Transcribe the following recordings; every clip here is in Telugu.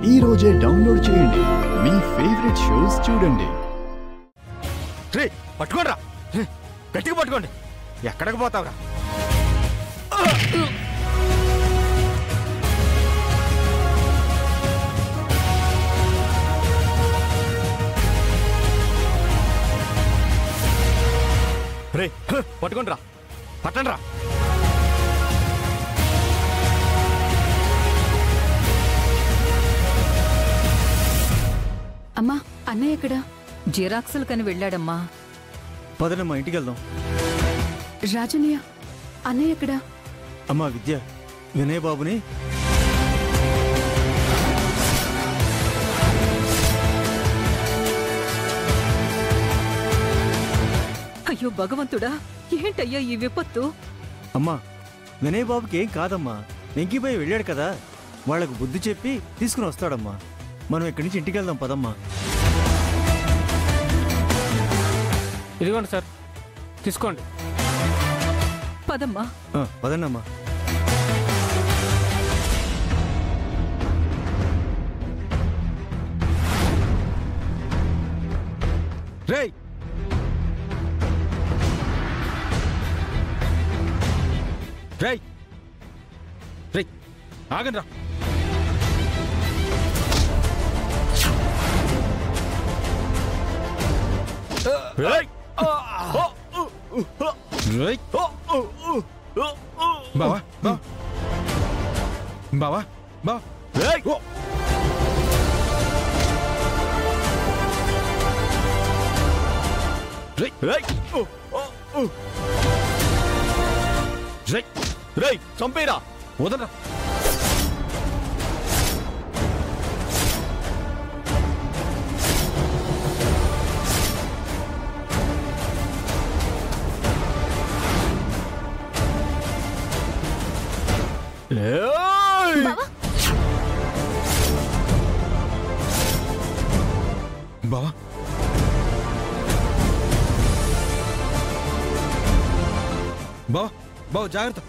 ఈ రోజే డౌన్లోడ్ చేయండి, మీ ఫేవరెట్ షోస్ చూడండి. పట్టుకోండి రా, గట్టిగా పట్టుకోండి. ఎక్కడికి పోతావురా? రే పట్టుకోండి రా, పట్టండి రా. అమ్మా, అన్నయ్య ఎక్కడా? జిరాక్సులు కని వెళ్ళాడమ్మా. పదనమ్మా, ఇంటికి వెళ్దాం. రాజనయ్య, అన్నయ్య ఎక్కడా? అమ్మా విద్య, వినయ్ బాబుని అయ్యో భగవంతుడా, ఏంటయ్యా ఈ విపత్తు? అమ్మా, వినయ్ బాబుకి ఏం కాదమ్మా. వెంకీబాయి వెళ్ళాడు కదా, వాళ్లకు బుద్ధి చెప్పి తీసుకుని వస్తాడమ్మా. మనం ఇక్కడి నుంచి ఇంటికి వెళ్దాం, పదమ్మా. ఇదిగోండి సార్, తీసుకోండి. పదమ్మా. పదండమ్మా. రేయ్, రేయ్, రేయ్, ఆగండి రా. బావా, బావా, బావా, చంపేరా, వదలరా. బావా, బావా, బావా, జాగ్రత్త.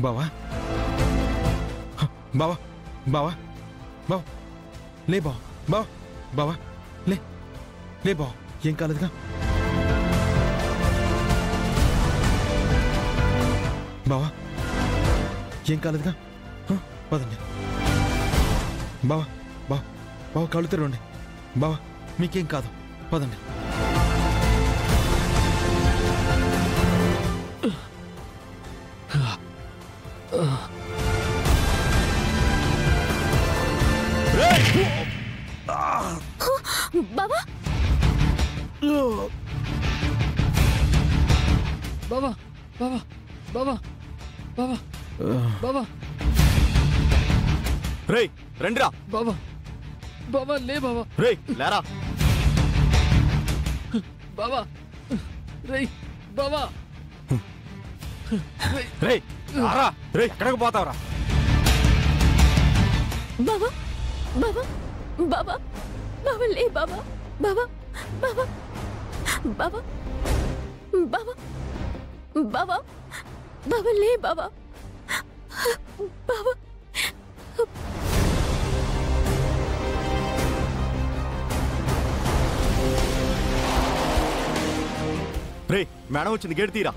బావా, బావా, బావా, బావా, లే బావా, బావా, బావా, లే, లే బావా, ఏం కాలేదుగా? బావా, ఏం కాలేదుగా? పదండి. బావా, బావా, బావా, కళ్ళు తెరవండి. బావా, మీకేం కాదు, పదండి. బాబా, బాబా, బాబా, బాబా, బాబా, బాబా, రేయ్, రండిరా. బాబా, బాబా, లే బాబా. రేయ్, లేరా. బాబా, రేయ్, బాబా, రేయ్, రారా. రేయ్, ఎక్కడికి పోతావురా? బాబా, బాబా, బాబా, బాబా, లే బాబా, బాబా, బాబా, బాబా, బాబా, బాబా, బాబా, లే బాబా, బాబా. రేయ్, మేడం వచ్చింది, గేట్ తీరా.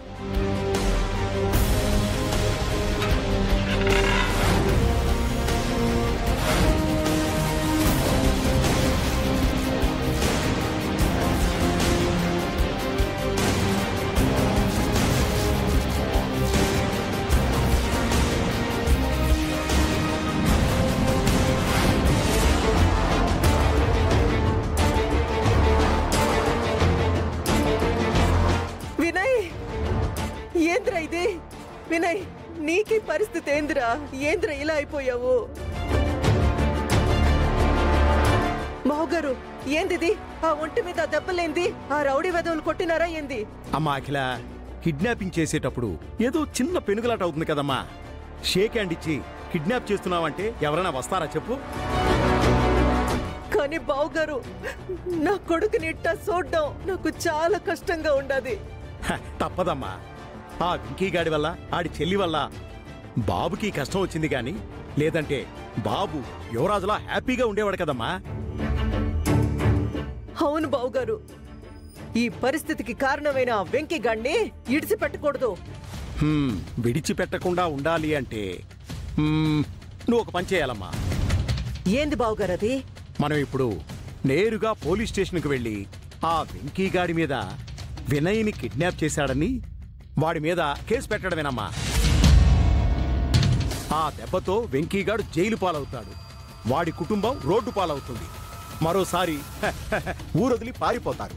వినయ్, నీకీ పరిస్థితి ఏందిరా? ఏంద్రా ఇలా అయిపోయావు? బావుగారు ఏందిది? ఆ ఒంటి మీద దెబ్బలేంది? ఆ రౌడీ వెధవులు కొట్టినారా ఏంది? అమ్మా అఖిల, కిడ్నాపింగ్ చేసేటప్పుడు ఏదో చిన్న పెనుగులాట అవుతుంది కదమ్మా. షేక్ హ్యాండ్ ఇచ్చి కిడ్నాప్ చేస్తున్నావంటే ఎవరైనా వస్తారా చెప్పు? కానీ బావుగారు, నా కొడుకుని ఇట్టా చూడ్డం నాకు చాలా కష్టంగా ఉండదు. తప్పదమ్మా. ఆ వెంకీగాడి వల్ల, ఆడి చెల్లి వల్ల బాబుకి కష్టం వచ్చింది గాని లేదంటే బాబు యువరాజులా హ్యాపీగా ఉండేవాడు కదమ్మా. అవును బావుగారు, ఈ పరిస్థితికి కారణమైన వెంకీగాడిని ఇడిచిపెట్టకూడదు. విడిచిపెట్టకుండా ఉండాలి అంటే నువ్వు ఒక పని చేయాలమ్మా. ఏంది బావుగారు అది? మనం ఇప్పుడు నేరుగా పోలీస్ స్టేషన్కి వెళ్ళి ఆ వెంకీగాడి మీద వినయ్ని కిడ్నాప్ చేశాడని వాడి మీద కేసు పెట్టడమేనమ్మా. ఆ దెబ్బతో వెంకీగాడు జైలు పాలవుతాడు, వాడి కుటుంబం రోడ్డు పాలవుతుంది, మరోసారి ఊరొదిలి పారిపోతారు.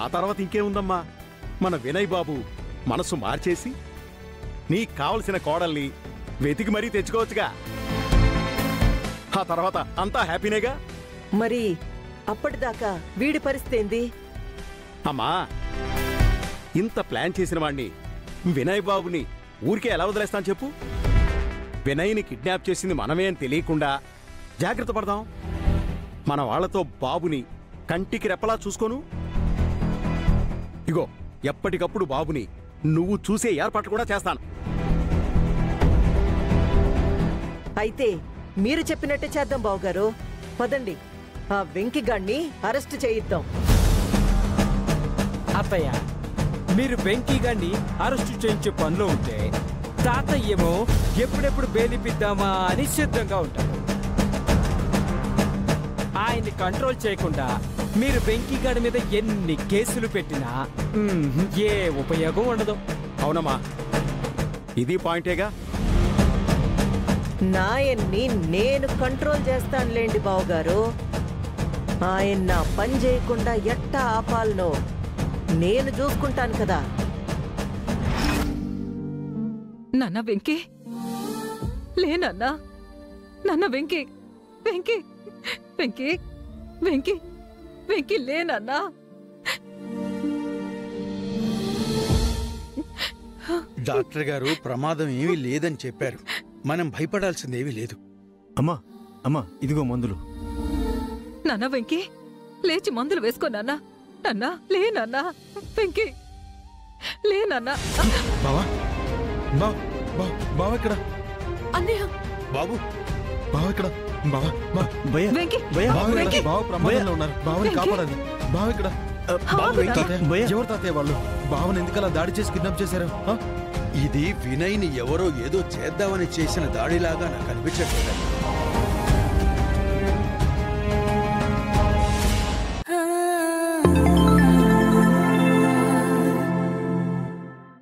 ఆ తర్వాత ఇంకేముందమ్మా, మన వినయ్ బాబు మనసు మార్చేసి నీకు కావలసిన కోడల్ని వెతికి మరీ తెచ్చుకోవచ్చుగా. ఆ తర్వాత అంతా హ్యాపీనేగా. మరి అప్పటిదాకా వీడి పరిస్థితి ఏంది? అమ్మా, ఇంత ప్లాన్ చేసిన వాణ్ణి వినయ్ బాబుని ఊరికే ఎలా వదిలేస్తాను చెప్పు? వినయ్ని కిడ్నాప్ చేసింది మనమే అని తెలియకుండా జాగ్రత్త పడదాం. మన వాళ్లతో బాబుని కంటికి రెప్పలా చూసుకోను. ఇగో ఎప్పటికప్పుడు బాబుని నువ్వు చూసే ఏర్పాట్లు కూడా చేస్తాను. అయితే మీరు చెప్పినట్టే చేద్దాం బావుగారు. పదండి, ఆ వెంకిగాడిని అరెస్ట్ చేయిద్దాం. అత్తయ్య, మీరు వెంకీగాడిని అరెస్టు చేయించే పనిలో ఉంటే తాతయ్య ఏమో ఎప్పుడెప్పుడు బెయిలిపిద్దామా అని సిద్ధంగా ఉంటారు. ఆయన్ని కంట్రోల్ చేయకుండా మీరు వెంకీగాడి మీద ఎన్ని కేసులు పెట్టినా ఏ ఉపయోగం ఉండదు. అవునమ్మా, ఇది పాయింటేగా. నాయన్ని నేను కంట్రోల్ చేస్తానులేండి బావుగారు. ఆయన పని చేయకుండా ఎట్టా ఆపాలనో నేను చూసుకుంటాను కదా. నాన్న వెంకీ, లేనన్నా, నాన్న వెంకీ, వెంకీ, వెంకీ, వెంకీ, వెంకీ, లేనన్నా. డాక్టర్ గారు ప్రమాదం ఏమీ లేదని చెప్పారు. మనం భయపడాల్సిందేమీ లేదు. అమ్మా అమ్మా, ఇదిగో మందులు. నాన్న వెంకీ, లేచి మందులు వేసుకో నాన్న. నాన్న లేనన్నా, వెంకీ లేనన్నా. బావా, బావ ఇక్కడ. అన్నయ్య, బాబు, బావ ఇక్కడ. బావా, భయ్యా, వెంకీ, భయ్యా, బావ ఇక్కడ. వెంకీ. బావ ప్రమాదంలో ఉన్నారు. బావని కాపాడాలి. బావ ఇక్కడ. భయ్యా. ఎవరు తాతయ్య వాళ్ళు? బావని ఎందుకలా దాడి చేసి కిడ్నాప్ చేశారు? ఇది వినయ్ని ఎవరో ఏదో చేద్దామని చేసిన దాడిలాగా నాకు అనిపించట్లేదు.